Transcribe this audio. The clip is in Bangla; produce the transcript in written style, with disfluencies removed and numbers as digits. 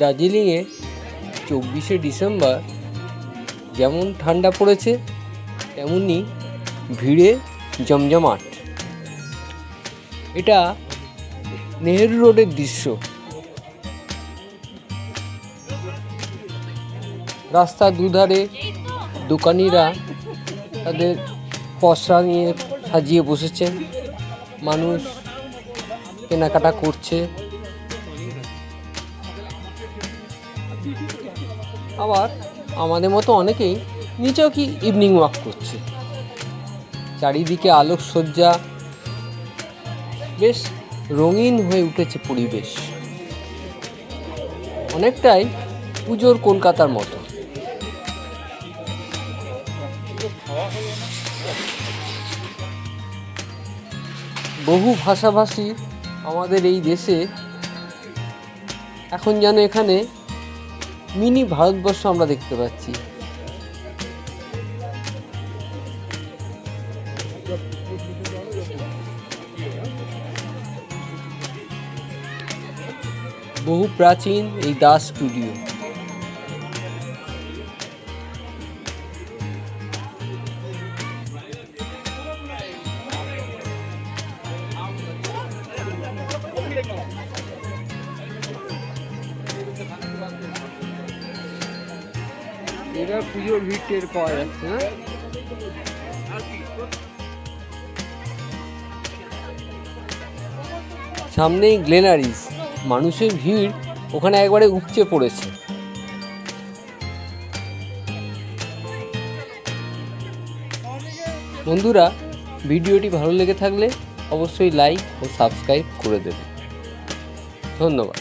দার্জিলিংয়ে 24শে ডিসেম্বর যেমন ঠান্ডা পড়েছে তেমনি ভিড়ে জমজমাট। এটা নেহেরু রোডের দৃশ্য। রাস্তার দুধারে দোকানিরা তাদের পসরা নিয়ে সাজিয়ে বসেছে, মানুষ কেনাকাটা করছে। আবার আমাদের মতো অনেকেই নিচেও কি ইভিনিং ওয়াক করছে। চারিদিকে আলোকসজ্জা, বেশ রঙিন হয়ে উঠেছে পরিবেশ, অনেকটাই পুজোর কলকাতার মতো। বহু ভাষাভাষী আমাদের এই দেশে এখন যেন এখানে মিনি ভারতবর্ষ আমরা দেখতে পাচ্ছি। বহু প্রাচীন এই দাস স্টুডিও। এবার পুজোর ভিড় টের পাওয়া যাচ্ছে না? সামনেই গ্লেনারিস, মানুষের ভিড় ওখানে একবারে উপচে পড়েছে। বন্ধুরা, ভিডিওটি ভালো লেগে থাকলে অবশ্যই লাইক ও সাবস্ক্রাইব করে দেবেন। ধন্যবাদ।